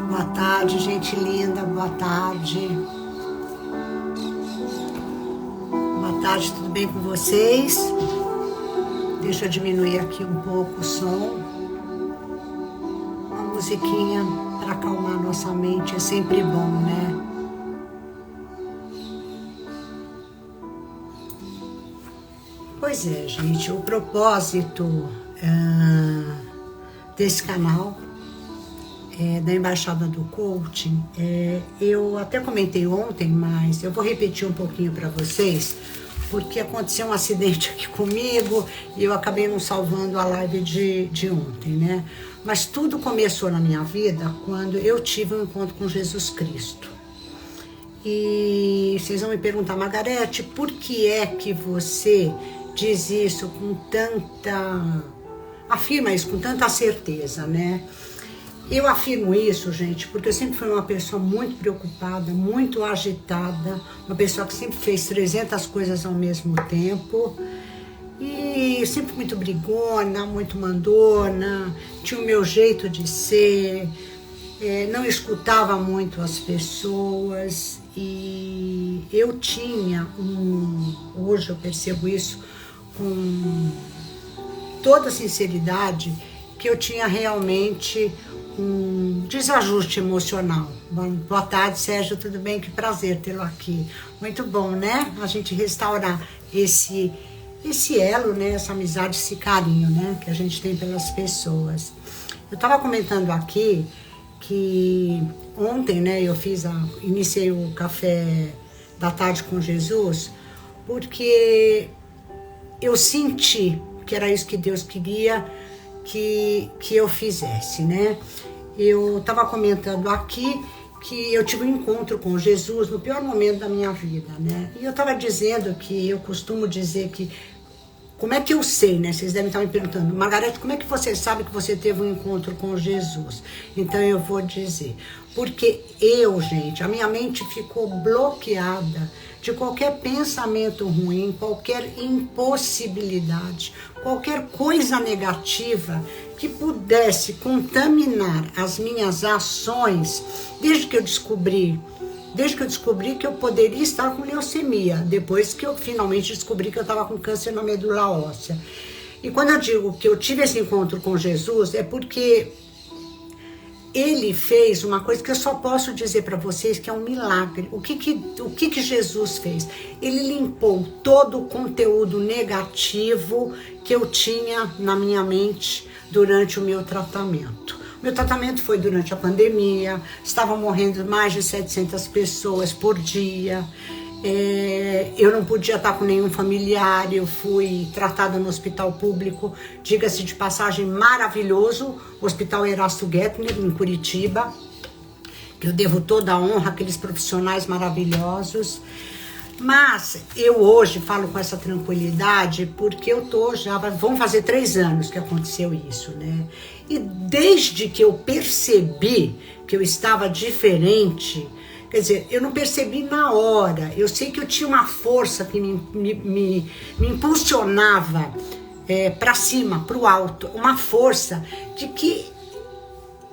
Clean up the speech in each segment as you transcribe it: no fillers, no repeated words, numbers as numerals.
Boa tarde, gente linda, boa tarde. Boa tarde, tudo bem com vocês? Deixa eu diminuir aqui um pouco o som. Uma musiquinha para acalmar nossa mente é sempre bom, né? Pois é, gente, o propósito desse canal da Embaixada do Coaching, eu até comentei ontem, mas eu vou repetir um pouquinho para vocês, porque aconteceu um acidente aqui comigo e eu acabei não salvando a live de ontem, né? Mas tudo começou na minha vida quando eu tive um encontro com Jesus Cristo. E vocês vão me perguntar, Margarete, por que é que você diz isso com tanta... afirma isso com tanta certeza, né? Eu afirmo isso, gente, porque eu sempre fui uma pessoa muito preocupada, muito agitada, uma pessoa que sempre fez 300 coisas ao mesmo tempo e sempre muito brigona, muito mandona, tinha o meu jeito de ser, não escutava muito as pessoas e eu tinha hoje eu percebo isso com toda sinceridade, que eu tinha realmente um desajuste emocional. Boa tarde, Sérgio, tudo bem? Que prazer tê-lo aqui. Muito bom, né? A gente restaurar esse elo, né? Essa amizade, esse carinho, né? Que a gente tem pelas pessoas. Eu estava comentando aqui que ontem, né? Iniciei o café da tarde com Jesus, porque eu senti que era isso que Deus queria que eu fizesse, né? Eu estava comentando aqui que eu tive um encontro com Jesus no pior momento da minha vida, né? E eu estava dizendo que eu costumo dizer que... Como é que eu sei, né? Vocês devem estar me perguntando, Margarete, como é que você sabe que você teve um encontro com Jesus? Então eu vou dizer, porque gente, a minha mente ficou bloqueada de qualquer pensamento ruim, qualquer impossibilidade, qualquer coisa negativa que pudesse contaminar as minhas ações, desde que eu descobri que eu poderia estar com leucemia, depois que eu finalmente descobri que eu estava com câncer na medula óssea. E quando eu digo que eu tive esse encontro com Jesus, é porque ele fez uma coisa que eu só posso dizer para vocês que é um milagre. O que Jesus fez? Ele limpou todo o conteúdo negativo que eu tinha na minha mente durante o meu tratamento. Meu tratamento foi durante a pandemia, estavam morrendo mais de 700 pessoas por dia, eu não podia estar com nenhum familiar, eu fui tratada no hospital público, diga-se de passagem, maravilhoso, o Hospital Erasto Gettner, em Curitiba, que eu devo toda a honra àqueles profissionais maravilhosos. Mas eu hoje falo com essa tranquilidade porque eu vão fazer 3 anos que aconteceu isso, né? E desde que eu percebi que eu estava diferente, Quer dizer, eu não percebi na hora. Eu sei que eu tinha uma força que me impulsionava para cima, para o alto. Uma força de que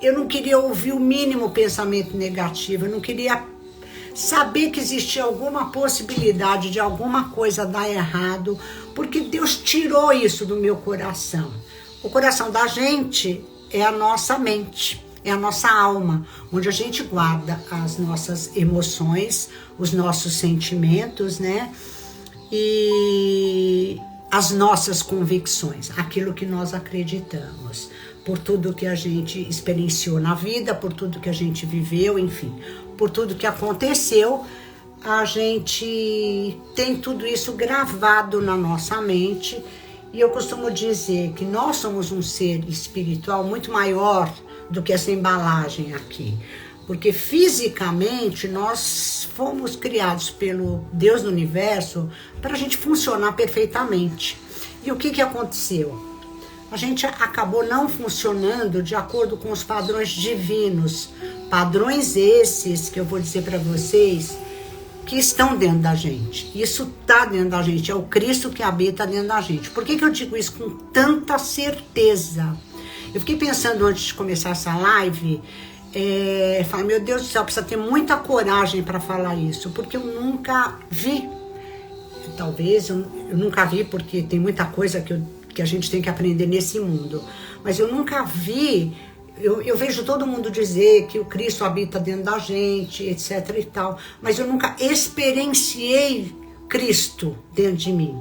eu não queria ouvir o mínimo pensamento negativo. Eu não queria saber que existia alguma possibilidade de alguma coisa dar errado. Porque Deus tirou isso do meu coração. O coração da gente é a nossa mente. É a nossa alma, onde a gente guarda as nossas emoções, os nossos sentimentos, né? E as nossas convicções, aquilo que nós acreditamos, por tudo que a gente experienciou na vida, por tudo que a gente viveu, enfim, por tudo que aconteceu, a gente tem tudo isso gravado na nossa mente. E eu costumo dizer que nós somos um ser espiritual muito maior do que essa embalagem aqui. Porque fisicamente nós fomos criados pelo Deus do Universo para a gente funcionar perfeitamente. E o que aconteceu? A gente acabou não funcionando de acordo com os padrões divinos. Padrões esses que eu vou dizer para vocês que estão dentro da gente. Isso está dentro da gente. É o Cristo que habita dentro da gente. Por que eu digo isso com tanta certeza? Eu fiquei pensando antes de começar essa live, falei, meu Deus do céu, precisa ter muita coragem para falar isso, porque eu nunca vi. Talvez eu nunca vi, porque tem muita coisa que a gente tem que aprender nesse mundo. Mas eu nunca vi, eu vejo todo mundo dizer que o Cristo habita dentro da gente, etc e tal, mas eu nunca experienciei Cristo dentro de mim.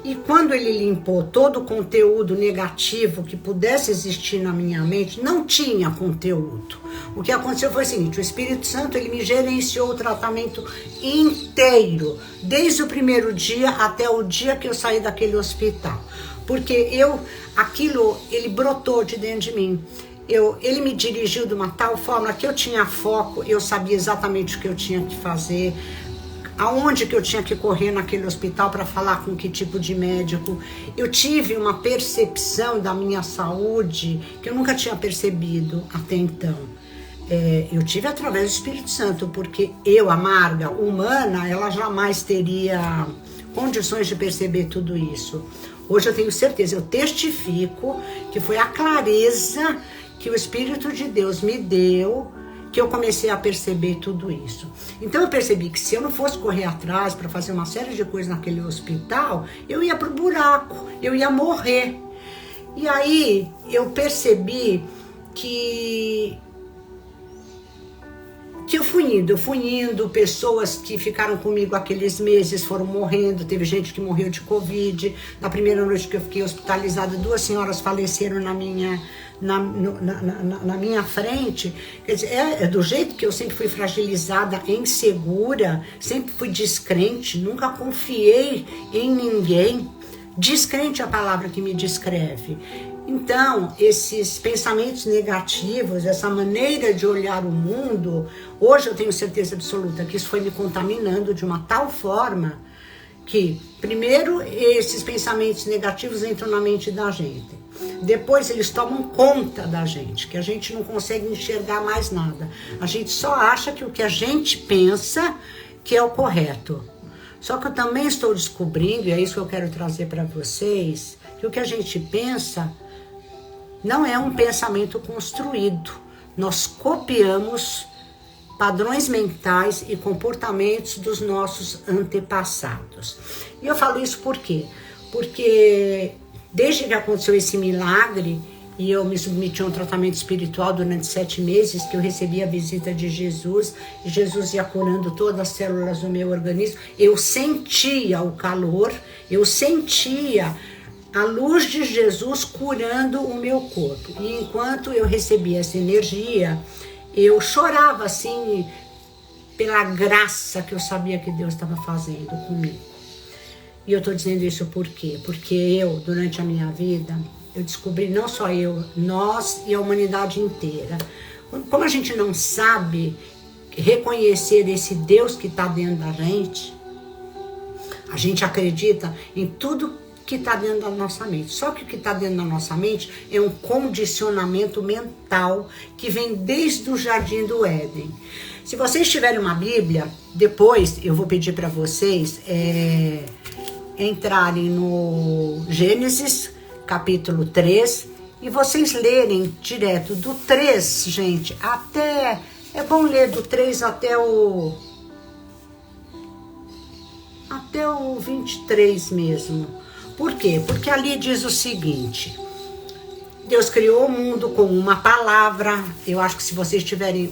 E quando ele limpou todo o conteúdo negativo que pudesse existir na minha mente, não tinha conteúdo. O que aconteceu foi o seguinte, o Espírito Santo ele me gerenciou o tratamento inteiro, desde o primeiro dia até o dia que eu saí daquele hospital. Porque ele brotou de dentro de mim. Ele me dirigiu de uma tal forma que eu tinha foco, eu sabia exatamente o que eu tinha que fazer, aonde que eu tinha que correr naquele hospital para falar com que tipo de médico. Eu tive uma percepção da minha saúde que eu nunca tinha percebido até então. Eu tive através do Espírito Santo, porque eu, amarga, humana, ela jamais teria condições de perceber tudo isso. Hoje eu tenho certeza, eu testifico que foi a clareza que o Espírito de Deus me deu, que eu comecei a perceber tudo isso. Então eu percebi que se eu não fosse correr atrás para fazer uma série de coisas naquele hospital, eu ia pro buraco, eu ia morrer. E aí eu percebi que eu fui indo, pessoas que ficaram comigo aqueles meses foram morrendo, teve gente que morreu de Covid. Na primeira noite que eu fiquei hospitalizada, 2 senhoras faleceram na minha frente. Quer dizer, é do jeito que eu sempre fui fragilizada, insegura, sempre fui descrente, nunca confiei em ninguém. Descrente é a palavra que me descreve. Então, esses pensamentos negativos, essa maneira de olhar o mundo, hoje eu tenho certeza absoluta que isso foi me contaminando de uma tal forma que, primeiro, esses pensamentos negativos entram na mente da gente. Depois eles tomam conta da gente, que a gente não consegue enxergar mais nada. A gente só acha que o que a gente pensa que é o correto. Só que eu também estou descobrindo, e é isso que eu quero trazer para vocês, que o que a gente pensa não é um pensamento construído. Nós copiamos padrões mentais e comportamentos dos nossos antepassados. E eu falo isso por quê? Porque desde que aconteceu esse milagre e eu me submeti a um tratamento espiritual durante 7 meses, que eu recebi a visita de Jesus, e Jesus ia curando todas as células do meu organismo, eu sentia o calor, eu sentia a luz de Jesus curando o meu corpo. E enquanto eu recebia essa energia, eu chorava assim pela graça que eu sabia que Deus estava fazendo comigo. E eu estou dizendo isso por quê? Porque eu, durante a minha vida, eu descobri, não só eu, nós e a humanidade inteira, como a gente não sabe reconhecer esse Deus que está dentro da gente, a gente acredita em tudo que está dentro da nossa mente. Só que o que está dentro da nossa mente é um condicionamento mental que vem desde o Jardim do Éden. Se vocês tiverem uma Bíblia, depois eu vou pedir para vocês entrarem no Gênesis, capítulo 3, e vocês lerem direto do 3, gente, até... É bom ler do 3 até o 23 mesmo. Por quê? Porque ali diz o seguinte: Deus criou o mundo com uma palavra. Eu acho que se vocês tiverem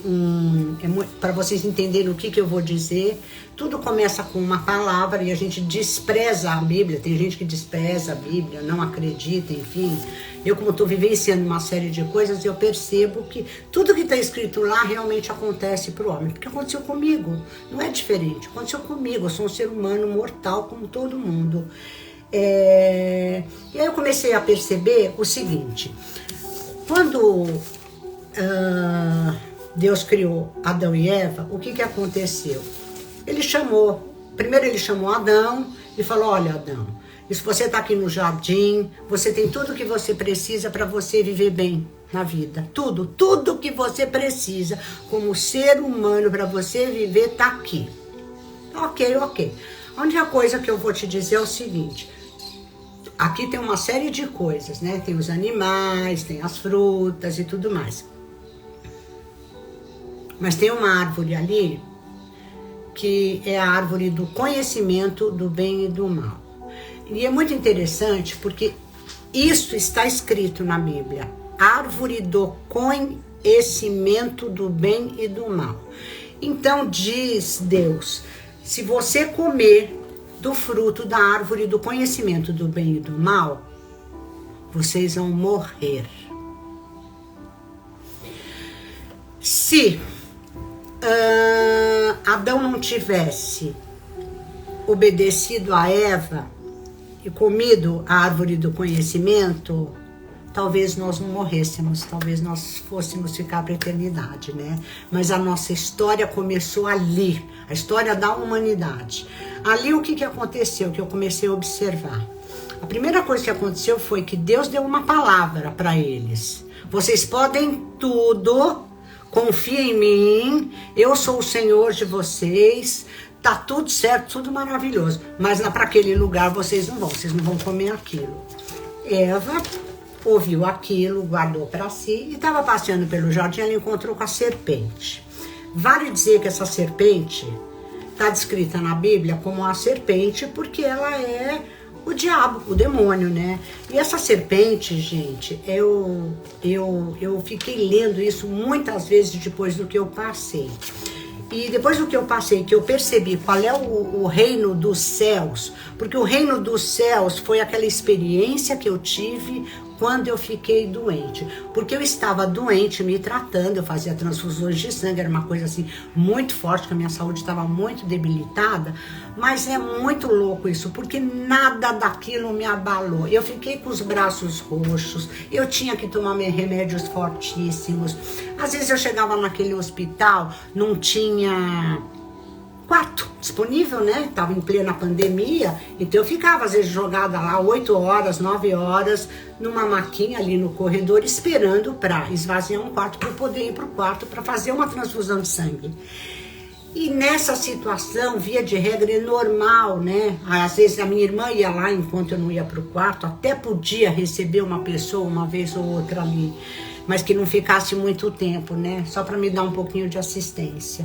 para vocês entenderem o que eu vou dizer, tudo começa com uma palavra e a gente despreza a Bíblia. Tem gente que despreza a Bíblia, não acredita, enfim. Eu, como estou vivenciando uma série de coisas, eu percebo que tudo que está escrito lá realmente acontece para o homem. Porque aconteceu comigo, não é diferente. Aconteceu comigo, eu sou um ser humano mortal como todo mundo. E aí eu comecei a perceber o seguinte: quando Deus criou Adão e Eva, o que aconteceu? Primeiro ele chamou Adão e falou: olha, Adão, se você está aqui no jardim, você tem tudo que você precisa para você viver bem na vida. Tudo que você precisa como ser humano para você viver está aqui. Ok. A única coisa que eu vou te dizer é o seguinte: aqui tem uma série de coisas, né? Tem os animais, tem as frutas e tudo mais. Mas tem uma árvore ali que é a árvore do conhecimento do bem e do mal. E é muito interessante porque isso está escrito na Bíblia. Árvore do conhecimento do bem e do mal. Então diz Deus: se você comer do fruto da árvore do conhecimento do bem e do mal, vocês vão morrer. Se Adão não tivesse obedecido a Eva e comido a árvore do conhecimento, talvez nós não morrêssemos, talvez nós fôssemos ficar para a eternidade, né? Mas a nossa história começou ali, a história da humanidade. Ali o que aconteceu, que eu comecei a observar? A primeira coisa que aconteceu foi que Deus deu uma palavra para eles. Vocês podem tudo, confia em mim, eu sou o Senhor de vocês, tá tudo certo, tudo maravilhoso. Mas para aquele lugar vocês não vão comer aquilo. Eva ouviu aquilo, guardou para si e estava passeando pelo jardim, ela encontrou com a serpente. Vale dizer que essa serpente está descrita na Bíblia como a serpente porque ela é o diabo, o demônio, né? E essa serpente, gente, eu fiquei lendo isso muitas vezes depois do que eu passei. E depois do que eu passei, que eu percebi qual é o reino dos céus, porque o reino dos céus foi aquela experiência que eu tive quando eu fiquei doente, porque eu estava doente, me tratando, eu fazia transfusões de sangue, era uma coisa assim muito forte, que a minha saúde estava muito debilitada, mas é muito louco isso, porque nada daquilo me abalou. Eu fiquei com os braços roxos, eu tinha que tomar remédios fortíssimos, às vezes eu chegava naquele hospital, não tinha quarto disponível, né? Tava em plena pandemia, então eu ficava às vezes jogada lá 8 horas, 9 horas numa maquinha ali no corredor esperando para esvaziar um quarto para eu poder ir pro quarto para fazer uma transfusão de sangue. E nessa situação, via de regra, é normal, né? Às vezes a minha irmã ia lá enquanto eu não ia pro quarto, até podia receber uma pessoa uma vez ou outra ali, mas que não ficasse muito tempo, né? Só para me dar um pouquinho de assistência.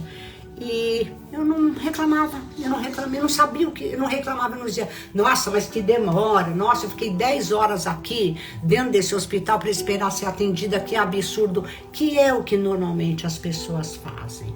E eu não reclamava, eu não sabia o que, eu não reclamava, eu não dizia, nossa, mas que demora, nossa, eu fiquei 10 horas aqui dentro desse hospital para esperar ser atendida, que absurdo, que é o que normalmente as pessoas fazem.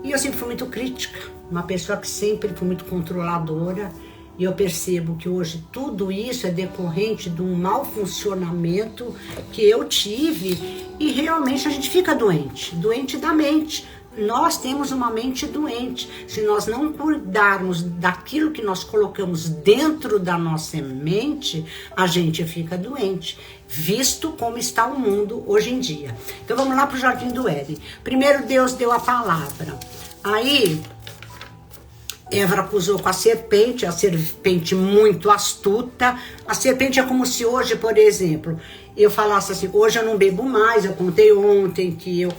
E eu sempre fui muito crítica, uma pessoa que sempre foi muito controladora, e eu percebo que hoje tudo isso é decorrente de um mau funcionamento que eu tive, e realmente a gente fica doente da mente. Nós temos uma mente doente. Se nós não cuidarmos daquilo que nós colocamos dentro da nossa mente, a gente fica doente, visto como está o mundo hoje em dia. Então vamos lá para o Jardim do Éden. Primeiro Deus deu a palavra. Aí Eva acusou com a serpente muito astuta. A serpente é como se hoje, por exemplo, eu falasse assim, hoje eu não bebo mais, eu contei ontem que eu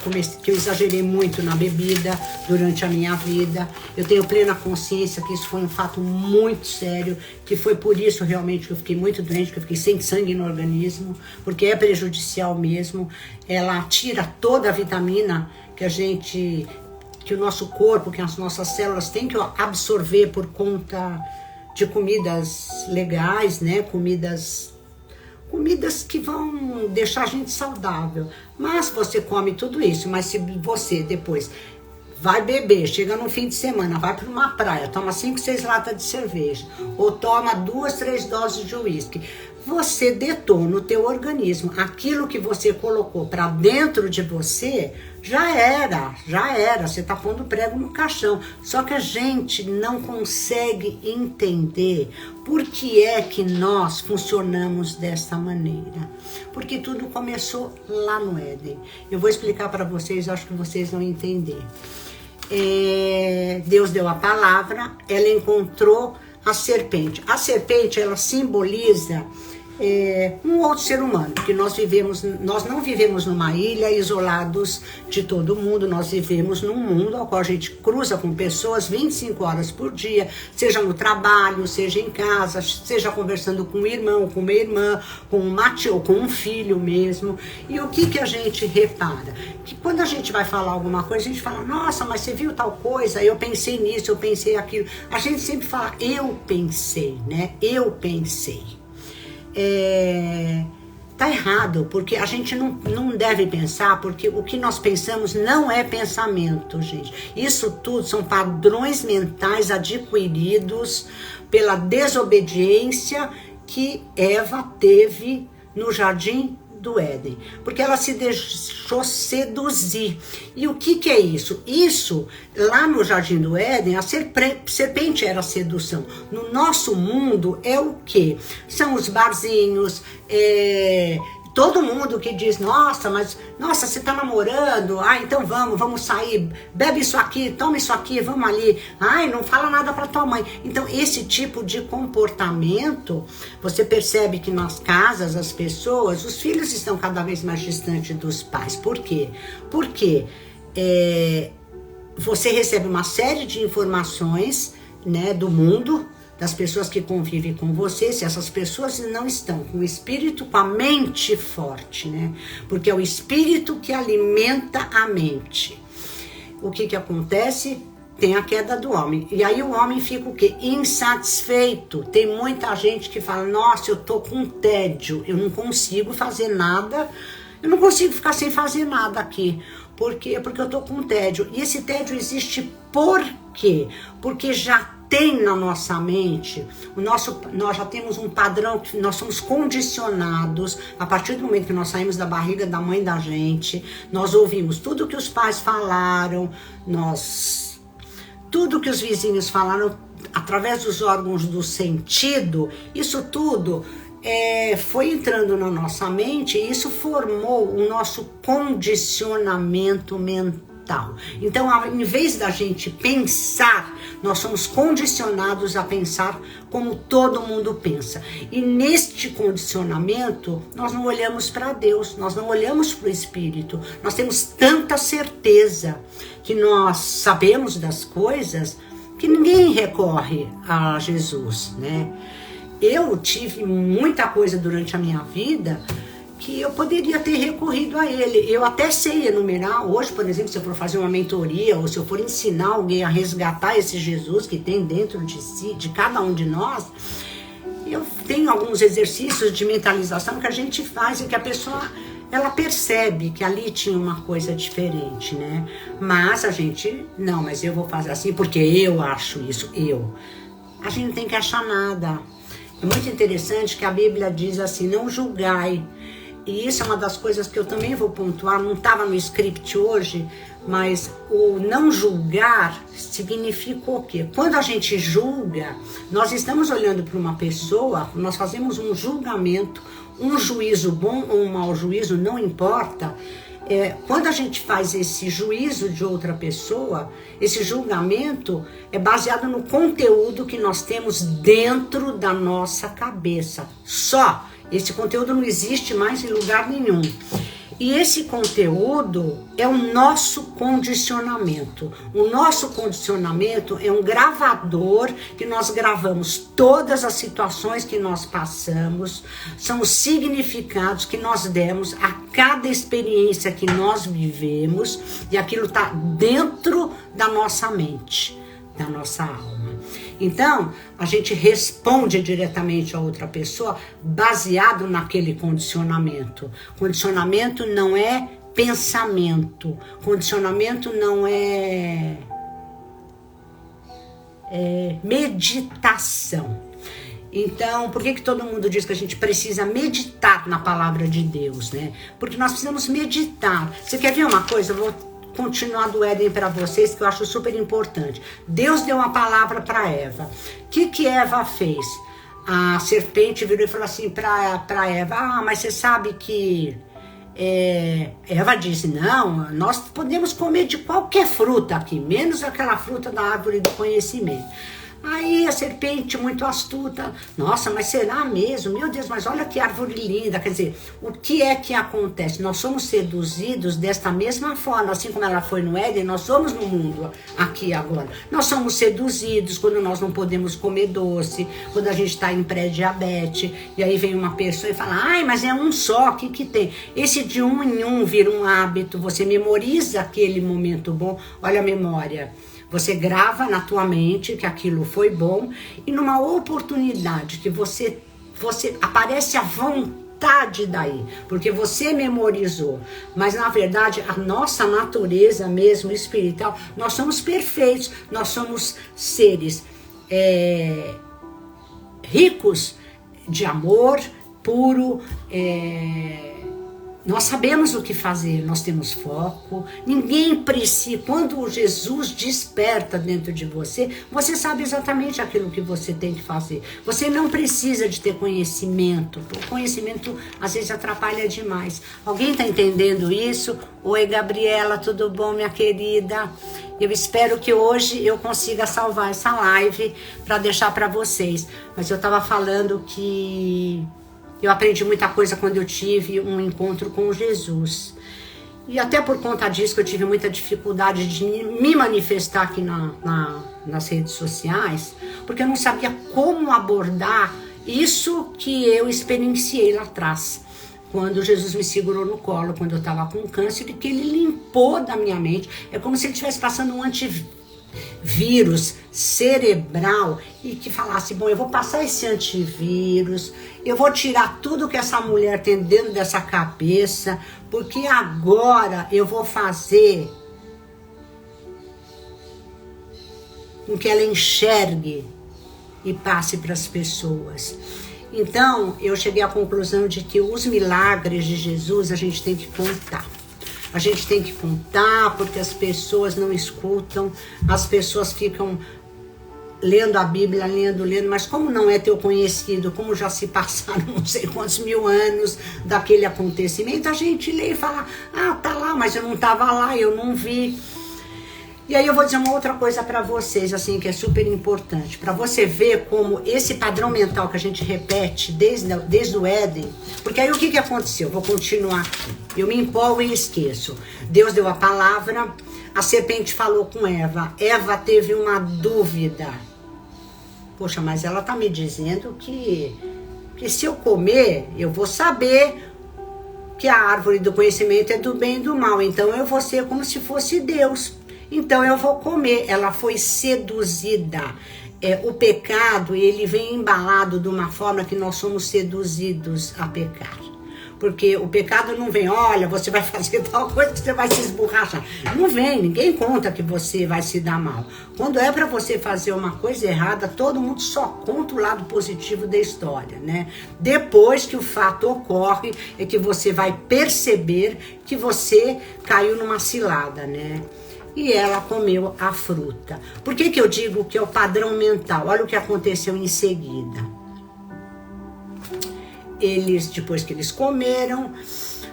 exagerei muito na bebida durante a minha vida. Eu tenho plena consciência que isso foi um fato muito sério, que foi por isso realmente que eu fiquei muito doente, que eu fiquei sem sangue no organismo, porque é prejudicial mesmo. Ela tira toda a vitamina que o nosso corpo, que as nossas células têm que absorver por conta de comidas legais, né? Comidas que vão deixar a gente saudável. Mas você come tudo isso, mas se você depois vai beber, chega no fim de semana, vai para uma praia, toma 5, 6 latas de cerveja, ou toma 2, 3 doses de uísque, você detona o teu organismo. Aquilo que você colocou para dentro de você, já era, você tá pondo prego no caixão. Só que a gente não consegue entender por que é que nós funcionamos dessa maneira. Porque tudo começou lá no Éden. Eu vou explicar para vocês, acho que vocês vão entender. Deus deu a palavra, ela encontrou a serpente. A serpente, ela simboliza um outro ser humano, porque nós não vivemos numa ilha isolados de todo mundo, nós vivemos num mundo ao qual a gente cruza com pessoas 25 horas por dia, seja no trabalho, seja em casa, seja conversando com um irmão, com uma irmã, com um tio, ou com um filho mesmo. E o que a gente repara? Que quando a gente vai falar alguma coisa, a gente fala, nossa, mas você viu tal coisa? Eu pensei nisso, eu pensei aquilo. A gente sempre fala, eu pensei, né? Eu pensei. Tá errado, porque a gente não deve pensar, porque o que nós pensamos não é pensamento, gente. Isso tudo são padrões mentais adquiridos pela desobediência que Eva teve no jardim do Éden, porque ela se deixou seduzir. E o que é isso? Isso, lá no jardim do Éden, a serpente era a sedução. No nosso mundo é o quê? São os barzinhos, todo mundo que diz, nossa, você tá namorando, então vamos sair, bebe isso aqui, toma isso aqui, vamos ali, não fala nada pra tua mãe. Então esse tipo de comportamento, você percebe que nas casas, as pessoas, os filhos estão cada vez mais distantes dos pais. Por quê? Porque você recebe uma série de informações, né, do mundo, das pessoas que convivem com você, se essas pessoas não estão com o espírito, com a mente forte, né? Porque é o espírito que alimenta a mente. O que acontece? Tem a queda do homem. E aí o homem fica o quê? Insatisfeito. Tem muita gente que fala, nossa, eu tô com tédio, eu não consigo fazer nada, eu não consigo ficar sem fazer nada aqui. Por quê? Porque eu tô com tédio. E esse tédio existe por quê? Porque já tem na nossa mente, nós já temos um padrão que nós somos condicionados. A partir do momento que nós saímos da barriga da mãe da gente, nós ouvimos tudo que os pais falaram, tudo que os vizinhos falaram através dos órgãos do sentido. Isso tudo foi entrando na nossa mente e isso formou o nosso condicionamento mental. Então, em vez da gente pensar, nós somos condicionados a pensar como todo mundo pensa. E neste condicionamento, nós não olhamos para Deus, nós não olhamos para o Espírito. Nós temos tanta certeza que nós sabemos das coisas que ninguém recorre a Jesus, né? Eu tive muita coisa durante a minha vida que eu poderia ter recorrido a ele. Eu até sei enumerar. Hoje, por exemplo, se eu for fazer uma mentoria ou se eu for ensinar alguém a resgatar esse Jesus que tem dentro de si, de cada um de nós, eu tenho alguns exercícios de mentalização que a gente faz e que a pessoa, ela percebe que ali tinha uma coisa diferente, né? Mas a gente, não, mas eu vou fazer assim porque eu acho isso, A gente não tem que achar nada. É muito interessante que a Bíblia diz assim, não julgai. E isso é uma das coisas que eu também vou pontuar, não estava no script hoje, mas o não julgar significa o quê? Quando a gente julga, nós estamos olhando para uma pessoa, nós fazemos um julgamento, um juízo bom ou um mau juízo, não importa, quando a gente faz esse juízo de outra pessoa, esse julgamento é baseado no conteúdo que nós temos dentro da nossa cabeça. Só. Esse conteúdo não existe mais em lugar nenhum. E esse conteúdo é o nosso condicionamento. O nosso condicionamento é um gravador que nós gravamos todas as situações que nós passamos, são os significados que nós demos a cada experiência que nós vivemos, e aquilo está dentro da nossa mente, da nossa alma. Então, a gente responde diretamente a outra pessoa baseado naquele condicionamento. Condicionamento não é pensamento. Condicionamento não é meditação. Então, por que todo mundo diz que a gente precisa meditar na palavra de Deus, né? Porque nós precisamos meditar. Você quer ver uma coisa? Eu vou continuar do Éden para vocês, que eu acho super importante. Deus deu uma palavra para Eva. O que Eva fez? A serpente virou e falou assim para Eva: mas você sabe que... Eva disse: não, nós podemos comer de qualquer fruta aqui, menos aquela fruta da árvore do conhecimento. Aí a serpente, muito astuta: nossa, mas será mesmo? Meu Deus, mas olha que árvore linda. Quer dizer, o que é que acontece? Nós somos seduzidos desta mesma forma, assim como ela foi no Éden, nós somos no mundo aqui agora. Nós somos seduzidos quando nós não podemos comer doce, quando a gente está em pré-diabetes, e aí vem uma pessoa e fala: ai, mas é um só, o que tem? Esse de um em um vira um hábito, você memoriza aquele momento bom. Olha a memória. Você grava na tua mente que aquilo foi bom, e numa oportunidade que você aparece a vontade daí, porque você memorizou. Mas na verdade a nossa natureza mesmo espiritual, nós somos perfeitos, nós somos seres ricos de amor puro, nós sabemos o que fazer, nós temos foco, ninguém precisa. Quando Jesus desperta dentro de você, você sabe exatamente aquilo que você tem que fazer. Você não precisa de ter conhecimento, o conhecimento às vezes atrapalha demais. Alguém está entendendo isso? Oi, Gabriela, tudo bom, minha querida? Eu espero que hoje eu consiga salvar essa live para deixar para vocês. Mas eu estava falando que... eu aprendi muita coisa quando eu tive um encontro com Jesus. E até por conta disso que eu tive muita dificuldade de me manifestar aqui nas redes sociais, porque eu não sabia como abordar isso que eu experienciei lá atrás. Quando Jesus me segurou no colo, quando eu estava com câncer, e que ele limpou da minha mente. É como se ele estivesse passando um antivírus cerebral e que falasse: bom, eu vou passar esse antivírus, eu vou tirar tudo que essa mulher tem dentro dessa cabeça, porque agora eu vou fazer com que ela enxergue e passe para as pessoas. Então eu cheguei à conclusão de que os milagres de Jesus a gente tem que contar. A gente tem que contar, porque as pessoas não escutam, as pessoas ficam lendo a Bíblia, lendo, mas como não é teu conhecido, como já se passaram não sei quantos mil anos daquele acontecimento, a gente lê e fala: ah, tá lá, mas eu não estava lá, eu não vi. E aí eu vou dizer uma outra coisa para vocês, assim, que é super importante, para você ver como esse padrão mental que a gente repete desde o Éden, porque aí o que aconteceu? Vou continuar aqui. Eu me empolgo e esqueço. Deus deu a palavra, a serpente falou com Eva. Eva teve uma dúvida. Poxa, mas ela tá me dizendo que se eu comer, eu vou saber que a árvore do conhecimento é do bem e do mal. Então eu vou ser como se fosse Deus. Então eu vou comer. Ela foi seduzida. O pecado, ele vem embalado de uma forma que nós somos seduzidos a pecar. Porque o pecado não vem: olha, você vai fazer tal coisa que você vai se esborrachar. Não vem, ninguém conta que você vai se dar mal. Quando é para você fazer uma coisa errada, todo mundo só conta o lado positivo da história, né? Depois que o fato ocorre, é que você vai perceber que você caiu numa cilada, né? E ela comeu a fruta. Por que eu digo que é o padrão mental? Olha o que aconteceu em seguida. Depois que eles comeram,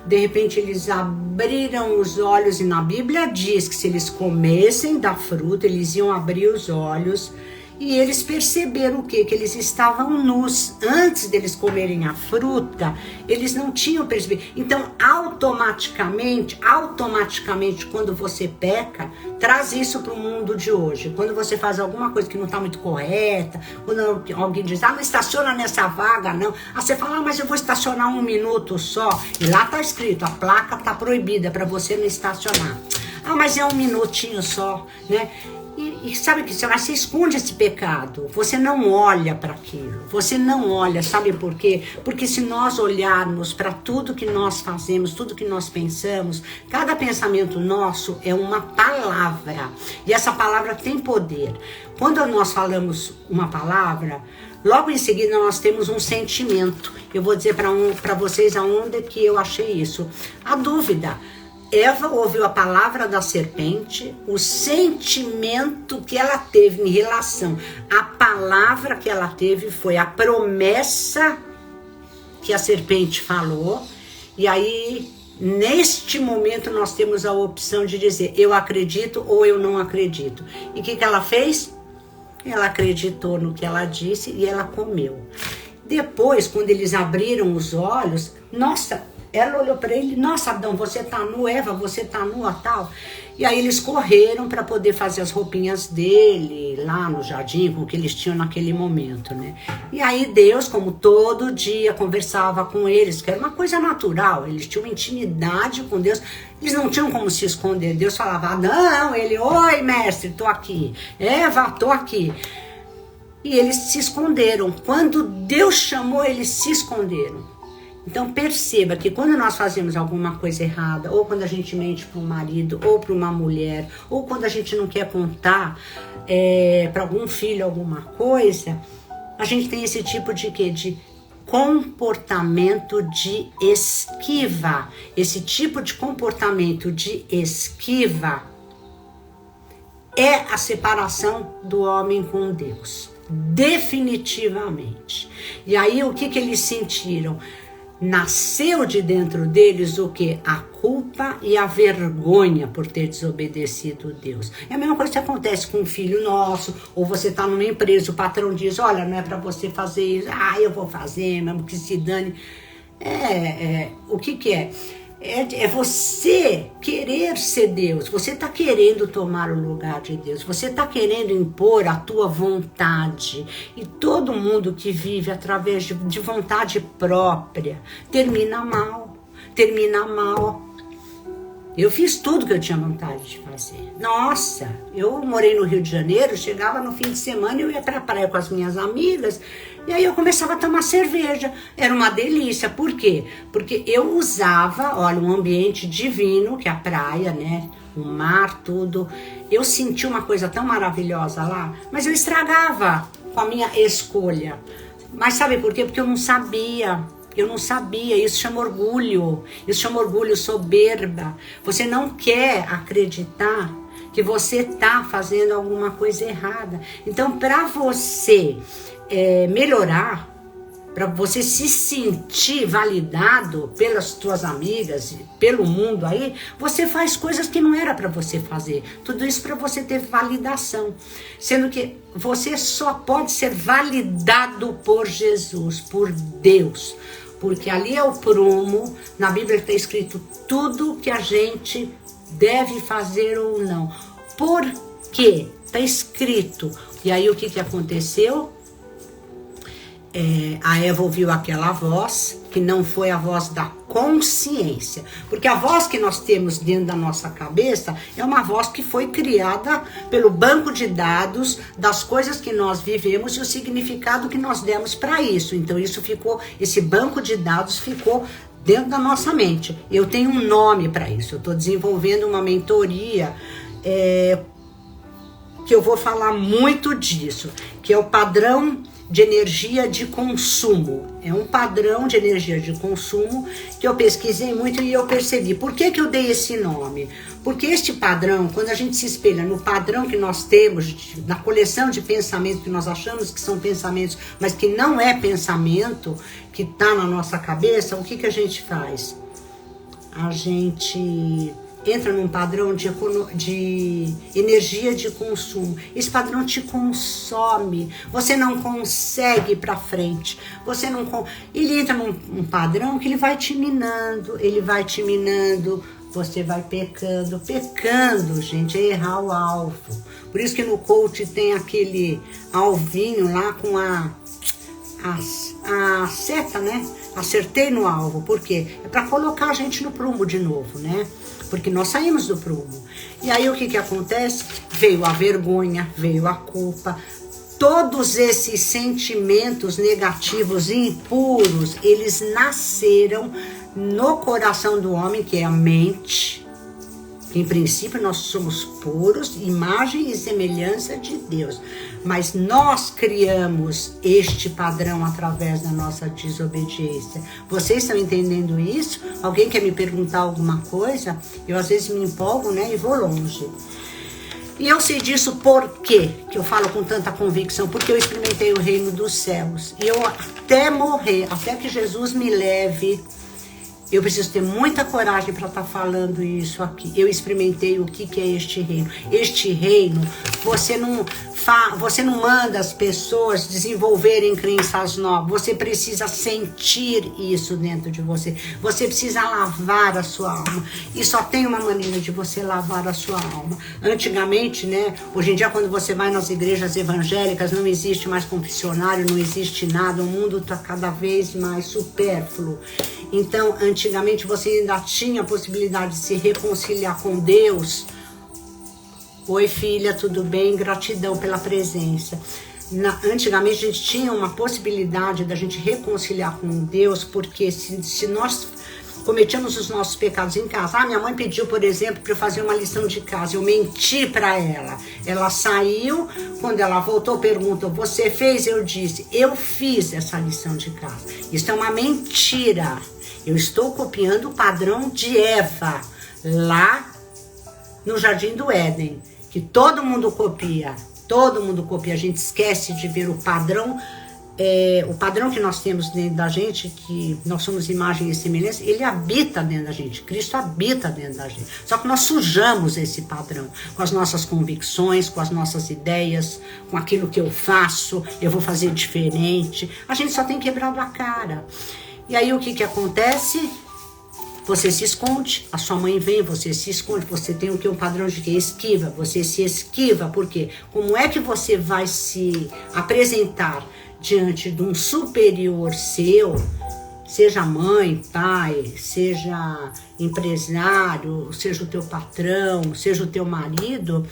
De repente eles abriram os olhos, e na Bíblia diz que se eles comessem da fruta, eles iam abrir os olhos. E eles perceberam o quê? Que eles estavam nus. Antes deles comerem a fruta, eles não tinham percebido. Então, automaticamente, quando você peca, traz isso para o mundo de hoje. Quando você faz alguma coisa que não está muito correta, quando alguém diz, não estaciona nessa vaga, não. Aí você fala, mas eu vou estacionar 1 minuto só. E lá está escrito, a placa está proibida para você não estacionar. Mas é 1 minutinho só, né? E sabe que você esconde esse pecado, você não olha para aquilo, você não olha, sabe por quê? Porque se nós olharmos para tudo que nós fazemos, tudo que nós pensamos, cada pensamento nosso é uma palavra, e essa palavra tem poder. Quando nós falamos uma palavra, logo em seguida nós temos um sentimento. Eu vou dizer para vocês aonde que eu achei isso. A dúvida. Eva ouviu a palavra da serpente, o sentimento que ela teve em relação à palavra que ela teve foi a promessa que a serpente falou. E aí, neste momento, nós temos a opção de dizer eu acredito ou eu não acredito. E o que ela fez? Ela acreditou no que ela disse e ela comeu. Depois, quando eles abriram os olhos, nossa, ela olhou para ele, nossa, Adão, você tá nu, Eva, você tá nua, tal. E aí eles correram para poder fazer as roupinhas dele lá no jardim, com o que eles tinham naquele momento, né? E aí Deus, como todo dia, conversava com eles, que era uma coisa natural, eles tinham uma intimidade com Deus, eles não tinham como se esconder. Deus falava, Adão, ele, oi, mestre, tô aqui. Eva, tô aqui. E eles se esconderam. Quando Deus chamou, eles se esconderam. Então perceba que quando nós fazemos alguma coisa errada, ou quando a gente mente para um marido, ou para uma mulher, ou quando a gente não quer contar para algum filho alguma coisa, a gente tem esse tipo de quê? De comportamento de esquiva. Esse tipo de comportamento de esquiva é a separação do homem com Deus. Definitivamente. E aí o que eles sentiram? Nasceu de dentro deles o que? A culpa e a vergonha por ter desobedecido Deus. É a mesma coisa que acontece com um filho nosso, ou você está numa empresa, o patrão diz, olha, não é para você fazer isso, eu vou fazer, mesmo que se dane. O que é? É você querer ser Deus, você está querendo tomar o lugar de Deus, você está querendo impor a tua vontade. E todo mundo que vive através de vontade própria termina mal. Eu fiz tudo que eu tinha vontade de fazer. Nossa, eu morei no Rio de Janeiro, chegava no fim de semana, eu ia pra praia com as minhas amigas, e aí eu começava a tomar cerveja. Era uma delícia. Por quê? Porque eu usava, olha, um ambiente divino, que é a praia, né? O mar, tudo. Eu senti uma coisa tão maravilhosa lá, mas eu estragava com a minha escolha. Mas sabe por quê? Porque eu não sabia, isso chama orgulho, soberba. Você não quer acreditar que você está fazendo alguma coisa errada. Então, para você melhorar, para você se sentir validado pelas tuas amigas, pelo mundo aí, você faz coisas que não era para você fazer. Tudo isso para você ter validação. Sendo que você só pode ser validado por Jesus, por Deus. Porque ali é o prumo, na Bíblia está escrito tudo que a gente deve fazer ou não. Por quê? Está escrito. E aí o que aconteceu? A Eva ouviu aquela voz, que não foi a voz da consciência. Porque a voz que nós temos dentro da nossa cabeça é uma voz que foi criada pelo banco de dados das coisas que nós vivemos e o significado que nós demos para isso. Então esse banco de dados ficou dentro da nossa mente. Eu tenho um nome para isso. Eu estou desenvolvendo uma mentoria que eu vou falar muito disso, que é o padrão de energia de consumo. É um padrão de energia de consumo que eu pesquisei muito e eu percebi. Por que eu dei esse nome? Porque este padrão, quando a gente se espelha no padrão que nós temos, na coleção de pensamentos que nós achamos que são pensamentos, mas que não é pensamento, que está na nossa cabeça, o que a gente faz? a gente entra num padrão de energia de consumo. Esse padrão te consome. Você não consegue ir para frente. Ele entra num padrão que ele vai te minando. Você vai pecando. Pecando, gente, é errar o alvo. Por isso que no coach tem aquele alvinho lá com a seta, né? Acertei no alvo. Por quê? É para colocar a gente no prumo de novo, né? Porque nós saímos do prumo. E aí o que acontece? Veio a vergonha, veio a culpa. Todos esses sentimentos negativos e impuros, eles nasceram no coração do homem, que é a mente. Em princípio, nós somos puros, imagem e semelhança de Deus. Mas nós criamos este padrão através da nossa desobediência. Vocês estão entendendo isso? Alguém quer me perguntar alguma coisa? Eu às vezes me empolgo, né, e vou longe. E eu sei disso por quê? Que eu falo com tanta convicção? Porque eu experimentei o reino dos céus. E eu até morrer, até que Jesus me leve, eu preciso ter muita coragem para estar falando isso aqui. Eu experimentei o que é este reino. Este reino, você não manda as pessoas desenvolverem crenças novas. Você precisa sentir isso dentro de você. Você precisa lavar a sua alma. E só tem uma maneira de você lavar a sua alma. Antigamente, né? Hoje em dia, quando você vai nas igrejas evangélicas, não existe mais confessionário, não existe nada. O mundo está cada vez mais supérfluo. Então, antigamente você ainda tinha a possibilidade de se reconciliar com Deus. Oi, filha, tudo bem? Gratidão pela presença. Antigamente a gente tinha uma possibilidade da gente reconciliar com Deus, porque se nós cometíamos os nossos pecados em casa. Minha mãe pediu, por exemplo, para eu fazer uma lição de casa. Eu menti para ela. Ela saiu, quando ela voltou, perguntou, você fez? Eu disse, eu fiz essa lição de casa. Isso é uma mentira. Eu estou copiando o padrão de Eva, lá no Jardim do Éden, que todo mundo copia. Todo mundo copia. A gente esquece de ver o padrão que nós temos dentro da gente, que nós somos imagem e semelhança, ele habita dentro da gente. Cristo habita dentro da gente. Só que nós sujamos esse padrão com as nossas convicções, com as nossas ideias, com aquilo que eu faço, eu vou fazer diferente. A gente só tem quebrado a cara. E aí o que acontece? Você se esconde, a sua mãe vem, você se esconde, você tem o que? Um padrão de que? Esquiva, você se esquiva, por quê? Como é que você vai se apresentar diante de um superior seu, seja mãe, pai, seja empresário, seja o teu patrão, seja o teu marido,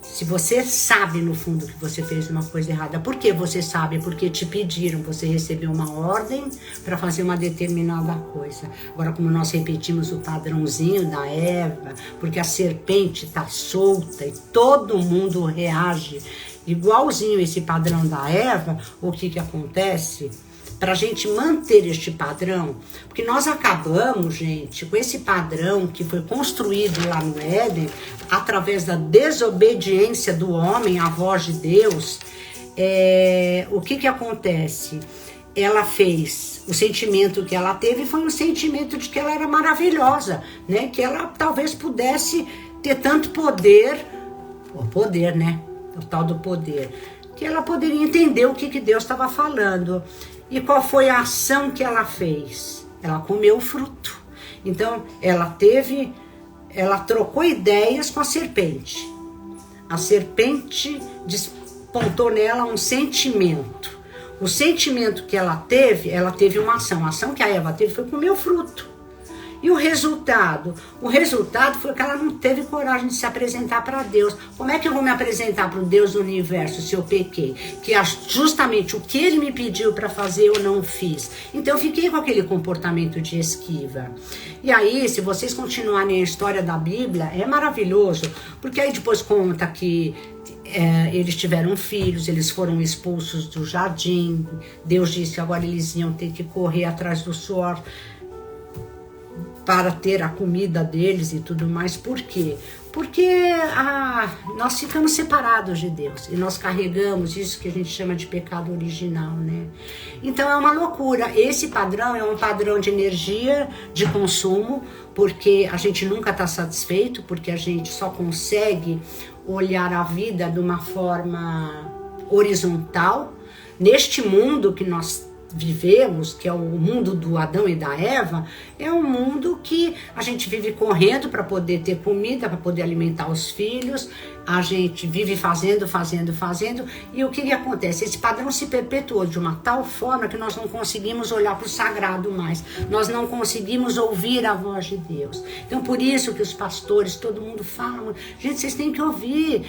se você sabe no fundo que você fez uma coisa errada? Por que você sabe? Porque te pediram, você recebeu uma ordem para fazer uma determinada coisa. Agora, como nós repetimos o padrãozinho da Eva, porque a serpente está solta e todo mundo reage igualzinho esse padrão da Eva, o que acontece? Para a gente manter este padrão, porque nós acabamos, gente, com esse padrão que foi construído lá no Éden, através da desobediência do homem à voz de Deus. O que acontece? Ela fez, o sentimento que ela teve foi um sentimento de que ela era maravilhosa, né? Que ela talvez pudesse ter tanto poder, o poder, né? O tal do poder, que ela poderia entender o que Deus estava falando. E qual foi a ação que ela fez? Ela comeu o fruto. Então, ela trocou ideias com a serpente. A serpente despontou nela um sentimento. O sentimento que ela teve uma ação. A ação que a Eva teve foi comer o fruto. E o resultado? O resultado foi que ela não teve coragem de se apresentar para Deus. Como é que eu vou me apresentar para o Deus do universo se eu pequei? Que justamente o que ele me pediu para fazer eu não fiz. Então eu fiquei com aquele comportamento de esquiva. E aí, se vocês continuarem a história da Bíblia, é maravilhoso. Porque aí depois conta que eles tiveram filhos, eles foram expulsos do jardim. Deus disse que agora eles iam ter que correr atrás do suor para ter a comida deles e tudo mais. Por quê? Porque nós ficamos separados de Deus e nós carregamos isso que a gente chama de pecado original, né? Então é uma loucura. Esse padrão é um padrão de energia, de consumo, porque a gente nunca está satisfeito, porque a gente só consegue olhar a vida de uma forma horizontal. Neste mundo que nós vivemos, que é o mundo do Adão e da Eva, é um mundo que a gente vive correndo para poder ter comida, para poder alimentar os filhos, a gente vive fazendo, e o que acontece? Esse padrão se perpetuou de uma tal forma que nós não conseguimos olhar para o sagrado mais, nós não conseguimos ouvir a voz de Deus. Então por isso que os pastores, todo mundo fala, gente, vocês têm que ouvir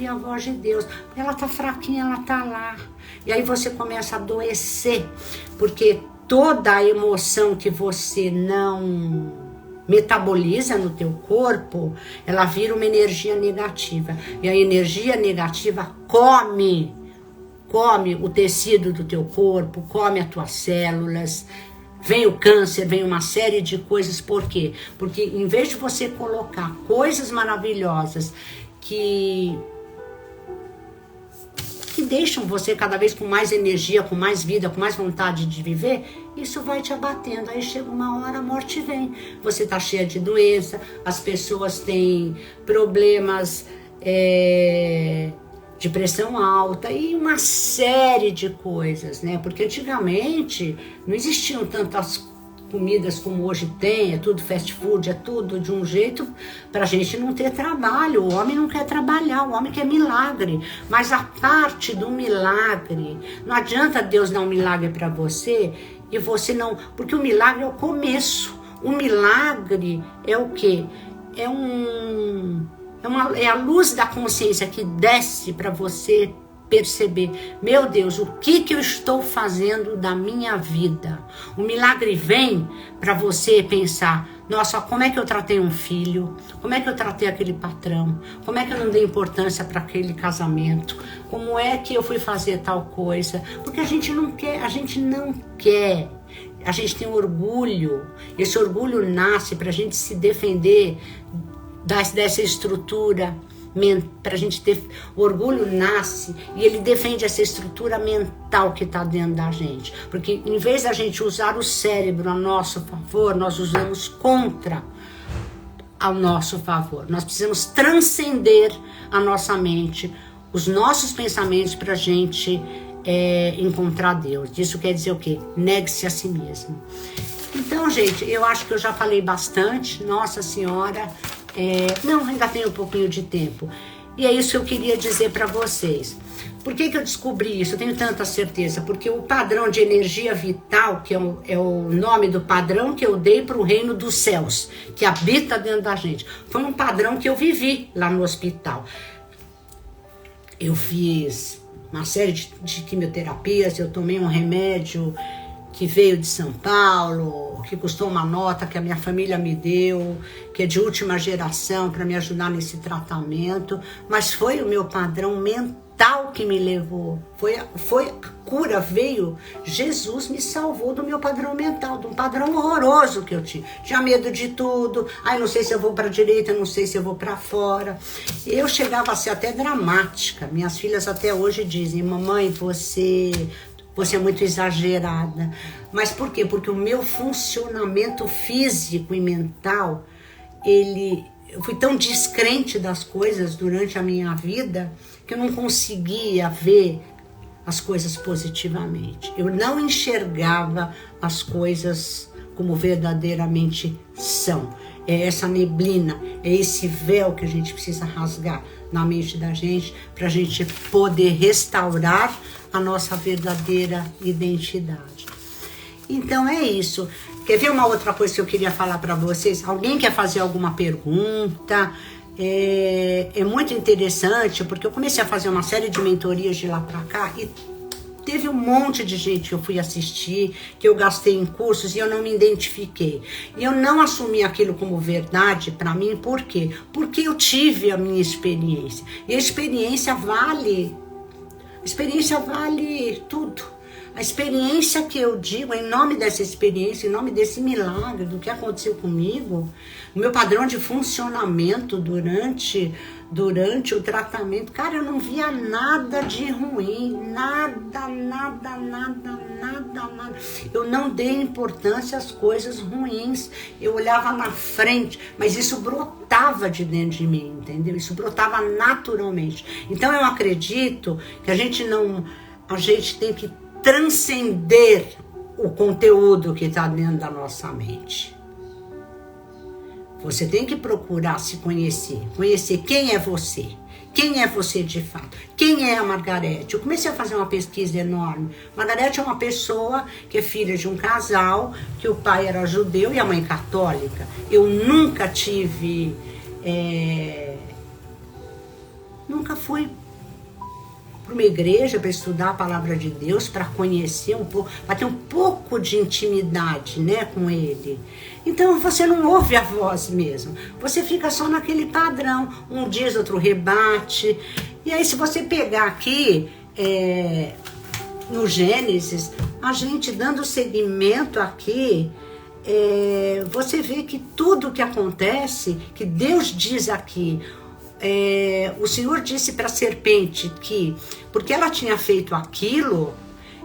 a voz de Deus, porque ela tá fraquinha, ela tá lá. E aí você começa a adoecer, porque toda a emoção que você não metaboliza no teu corpo, ela vira uma energia negativa. E a energia negativa come o tecido do teu corpo, come as tuas células, vem o câncer, vem uma série de coisas. Por quê? Porque em vez de você colocar coisas maravilhosas que deixam você cada vez com mais energia, com mais vida, com mais vontade de viver, isso vai te abatendo. Aí chega uma hora, a morte vem. Você tá cheia de doença, as pessoas têm problemas de pressão alta e uma série de coisas, né? Porque antigamente não existiam tantas comidas como hoje tem, é tudo fast food, é tudo de um jeito pra gente não ter trabalho. O homem não quer trabalhar, o homem quer milagre, mas a parte do milagre, não adianta Deus dar um milagre pra você e você não, porque o milagre é o começo. O milagre é o quê? É a luz da consciência que desce pra você perceber, meu Deus, o que eu estou fazendo da minha vida? O milagre vem para você pensar, nossa, como é que eu tratei um filho? Como é que eu tratei aquele patrão? Como é que eu não dei importância para aquele casamento? Como é que eu fui fazer tal coisa? Porque a gente não quer. A gente tem orgulho. Esse orgulho nasce para a gente se defender dessa estrutura. Para a gente ter, o orgulho nasce e ele defende essa estrutura mental que está dentro da gente, porque em vez da gente usar o cérebro a nosso favor, nós usamos contra ao nosso favor. Nós precisamos transcender a nossa mente, os nossos pensamentos, para a gente encontrar Deus. Isso quer dizer o quê? Negue-se a si mesmo. Então, gente, eu acho que eu já falei bastante. Nossa Senhora, não, ainda tenho um pouquinho de tempo. E é isso que eu queria dizer para vocês. Por que eu descobri isso? Eu tenho tanta certeza. Porque o padrão de energia vital, que é o nome do padrão que eu dei para o reino dos céus, que habita dentro da gente, foi um padrão que eu vivi lá no hospital. Eu fiz uma série de quimioterapias, eu tomei um remédio que veio de São Paulo, que custou uma nota que a minha família me deu, que é de última geração para me ajudar nesse tratamento, mas foi o meu padrão mental que me levou, foi a cura, veio, Jesus me salvou do meu padrão mental, de um padrão horroroso que eu tinha medo de tudo, não sei se eu vou para a direita, não sei se eu vou para fora, eu chegava a ser até dramática. Minhas filhas até hoje dizem, mamãe, você é muito exagerada. Mas por quê? Porque o meu funcionamento físico e mental, eu fui tão descrente das coisas durante a minha vida que eu não conseguia ver as coisas positivamente. Eu não enxergava as coisas como verdadeiramente são. É essa neblina, é esse véu que a gente precisa rasgar na mente da gente para a gente poder restaurar a nossa verdadeira identidade. Então é isso. Quer ver uma outra coisa que eu queria falar para vocês? Alguém quer fazer alguma pergunta? É muito interessante, porque eu comecei a fazer uma série de mentorias de lá para cá e teve um monte de gente que eu fui assistir, que eu gastei em cursos e eu não me identifiquei. E eu não assumi aquilo como verdade para mim, por quê? Porque eu tive a minha experiência. E a experiência vale tudo. A experiência que eu digo, em nome dessa experiência, em nome desse milagre, do que aconteceu comigo, o meu padrão de funcionamento durante o tratamento, cara, eu não via nada de ruim, nada. Eu não dei importância às coisas ruins, eu olhava na frente, mas isso brotava de dentro de mim, entendeu? Isso brotava naturalmente. Então eu acredito que a gente tem que transcender o conteúdo que está dentro da nossa mente. Você tem que procurar se conhecer quem é você de fato, quem é a Margarete. Eu comecei a fazer uma pesquisa enorme. Margarete é uma pessoa que é filha de um casal, que o pai era judeu e a mãe católica. Eu nunca tive, nunca fui para uma igreja para estudar a palavra de Deus, para conhecer um pouco, para ter um pouco de intimidade, né, com ele. Então você não ouve a voz mesmo, você fica só naquele padrão, um diz, outro rebate. E aí se você pegar aqui no Gênesis, a gente dando seguimento aqui, você vê que tudo que acontece, que Deus diz aqui, o Senhor disse para a serpente que, porque ela tinha feito aquilo,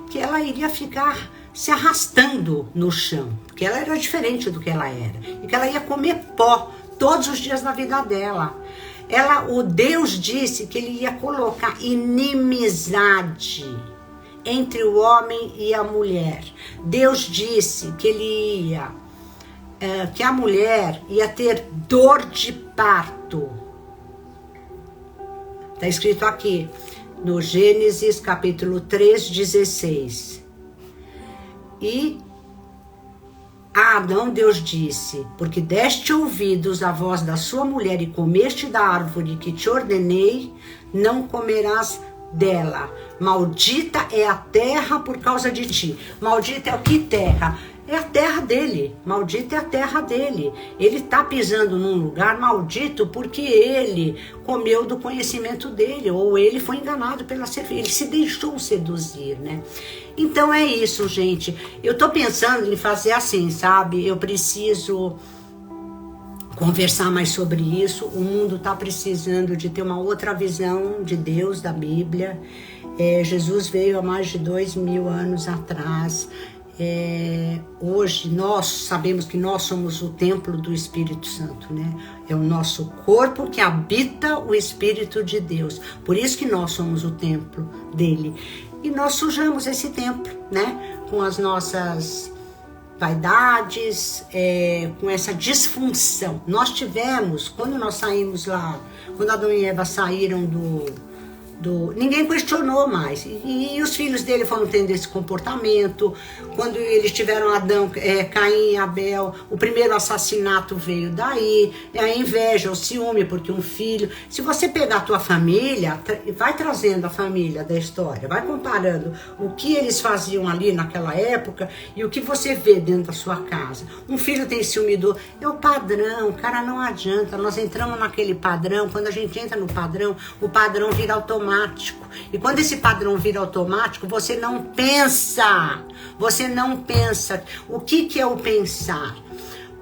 que ela iria ficar se arrastando no chão, porque ela era diferente do que ela era, e que ela ia comer pó todos os dias da vida dela. O Deus disse que ele ia colocar inimizade entre o homem e a mulher. Deus disse que que a mulher ia ter dor de parto. Está escrito aqui no Gênesis capítulo 3:16. E a Adão Deus disse: porque deste ouvidos à voz da sua mulher e comeste da árvore que te ordenei, não comerás dela. Maldita é a terra por causa de ti. Maldita é o que terra? É a terra dele, maldita é a terra dele. Ele está pisando num lugar maldito porque ele comeu do conhecimento dele, ou ele foi enganado pela serpente, ele se deixou seduzir, né? Então é isso, gente. Eu tô pensando em fazer assim, sabe? Eu preciso conversar mais sobre isso. O mundo tá precisando de ter uma outra visão de Deus, da Bíblia. Jesus veio há mais de 2000 anos atrás. Hoje nós sabemos que nós somos o templo do Espírito Santo, né? É o nosso corpo que habita o Espírito de Deus. Por isso que nós somos o templo dele. E nós sujamos esse templo, né? Com as nossas vaidades, com essa disfunção. Nós tivemos, quando nós saímos lá, quando Adão e Eva saíram ninguém questionou mais, e os filhos dele foram tendo esse comportamento. Quando eles tiveram Caim e Abel, o primeiro assassinato veio daí, a inveja, o ciúme, porque um filho, se você pegar a tua família, vai trazendo a família da história, vai comparando o que eles faziam ali naquela época e o que você vê dentro da sua casa. Um filho tem ciúme do... É o padrão, cara, não adianta, nós entramos naquele padrão. Quando a gente entra no padrão, o padrão vira automático. E quando esse padrão vira automático, você não pensa. O que é o pensar?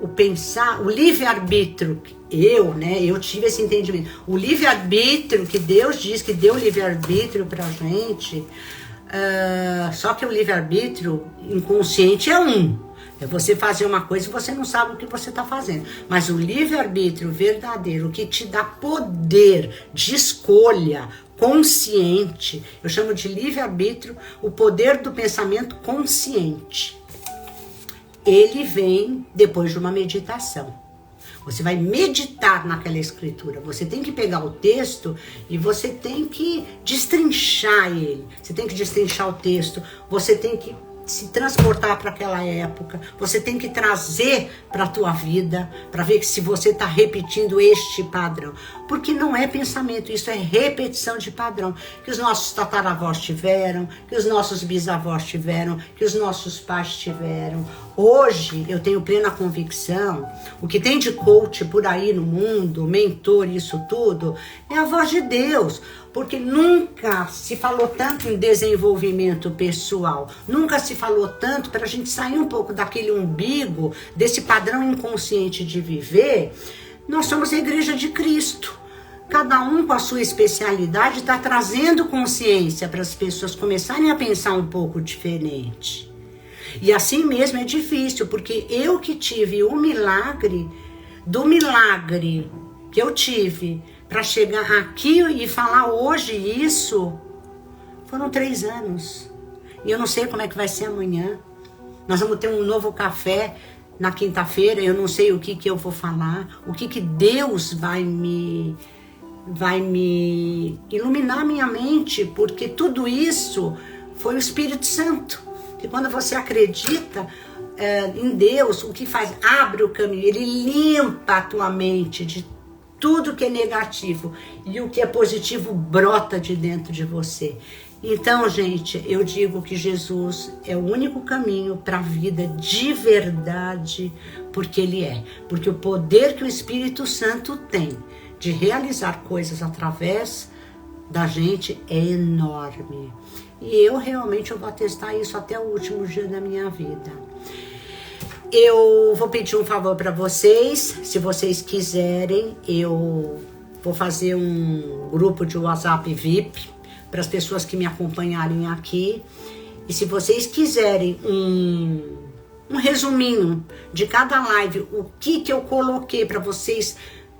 O pensar, o livre-arbítrio, eu tive esse entendimento. O livre-arbítrio que Deus diz que deu livre-arbítrio pra gente, só que o livre-arbítrio inconsciente é você fazer uma coisa e você não sabe o que você está fazendo. Mas o livre-arbítrio verdadeiro, o que te dá poder de escolha consciente, eu chamo de livre-arbítrio, o poder do pensamento consciente. Ele vem depois de uma meditação. Você vai meditar naquela escritura. Você tem que pegar o texto e você tem que destrinchar ele. Você tem que destrinchar o texto. Você tem que se transportar para aquela época. Você tem que trazer para a tua vida para ver se você está repetindo este padrão. Porque não é pensamento, isso é repetição de padrão. Que os nossos tataravós tiveram, que os nossos bisavós tiveram, que os nossos pais tiveram. Hoje eu tenho plena convicção, o que tem de coach por aí no mundo, mentor, isso tudo, é a voz de Deus. porque nunca se falou tanto em desenvolvimento pessoal, nunca se falou tanto para a gente sair um pouco daquele umbigo, desse padrão inconsciente de viver. Nós somos a Igreja de Cristo. Cada um com a sua especialidade está trazendo consciência para as pessoas começarem a pensar um pouco diferente. E assim mesmo é difícil, porque eu que tive o milagre, do milagre que eu tive para chegar aqui e falar hoje isso, foram 3 anos. E eu não sei como é que vai ser amanhã. Nós vamos ter um novo café na quinta-feira, eu não sei o que eu vou falar, o que Deus vai me iluminar minha mente, porque tudo isso foi o Espírito Santo. E quando você acredita em Deus, o que faz? Abre o caminho, ele limpa a tua mente de tudo que é negativo e o que é positivo brota de dentro de você. Então, gente, eu digo que Jesus é o único caminho para a vida de verdade, porque ele é. Porque o poder que o Espírito Santo tem de realizar coisas através da gente é enorme. E eu realmente vou atestar isso até o último dia da minha vida. Eu vou pedir um favor para vocês, se vocês quiserem, eu vou fazer um grupo de WhatsApp VIP para as pessoas que me acompanharem aqui. E se vocês quiserem um resuminho de cada live, o que eu coloquei para vocês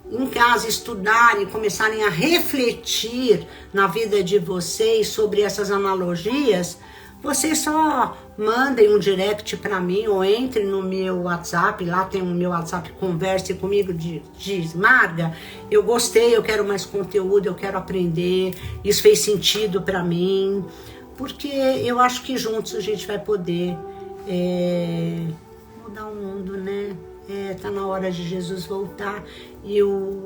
em casa estudarem, começarem a refletir na vida de vocês sobre essas analogias, vocês só mandem um direct para mim ou entrem no meu WhatsApp, lá tem o meu WhatsApp, converse comigo, diz, Marga, eu gostei, eu quero mais conteúdo, eu quero aprender, isso fez sentido para mim, porque eu acho que juntos a gente vai poder mudar o mundo, né? Tá na hora de Jesus voltar e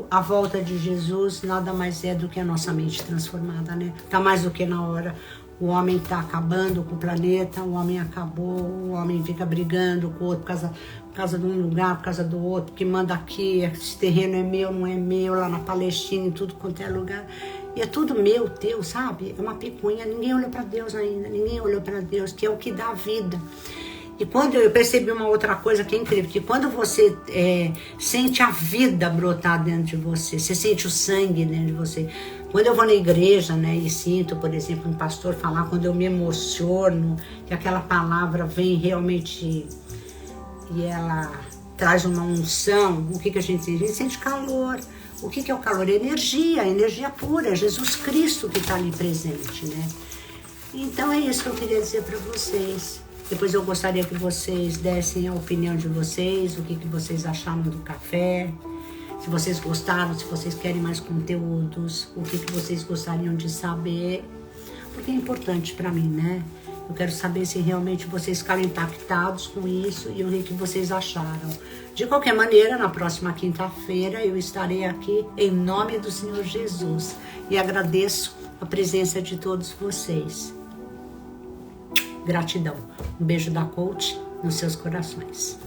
a volta de Jesus nada mais é do que a nossa mente transformada, né? Tá mais do que na hora. O homem tá acabando com o planeta, o homem acabou, o homem fica brigando com o outro por causa de um lugar, por causa do outro, que manda aqui, esse terreno é meu, não é meu, lá na Palestina, em tudo quanto é lugar. E é tudo meu, teu, sabe? É uma picuinha, ninguém olhou para Deus ainda, ninguém olhou para Deus, que é o que dá vida. E quando eu percebi uma outra coisa que é incrível, que quando você sente a vida brotar dentro de você, você sente o sangue dentro de você. Quando eu vou na igreja, né, e sinto, por exemplo, um pastor falar, quando eu me emociono, que aquela palavra vem realmente e ela traz uma unção, o que a gente sente? A gente sente calor. O que é o calor? É energia pura, é Jesus Cristo que está ali presente, né? Então é isso que eu queria dizer para vocês. Depois eu gostaria que vocês dessem a opinião de vocês, o que vocês acharam do café, se vocês gostaram, se vocês querem mais conteúdos, o que vocês gostariam de saber, porque é importante para mim, né? Eu quero saber se realmente vocês ficaram impactados com isso e o que vocês acharam. De qualquer maneira, na próxima quinta-feira eu estarei aqui em nome do Senhor Jesus e agradeço a presença de todos vocês. Gratidão. Um beijo da Coach nos seus corações.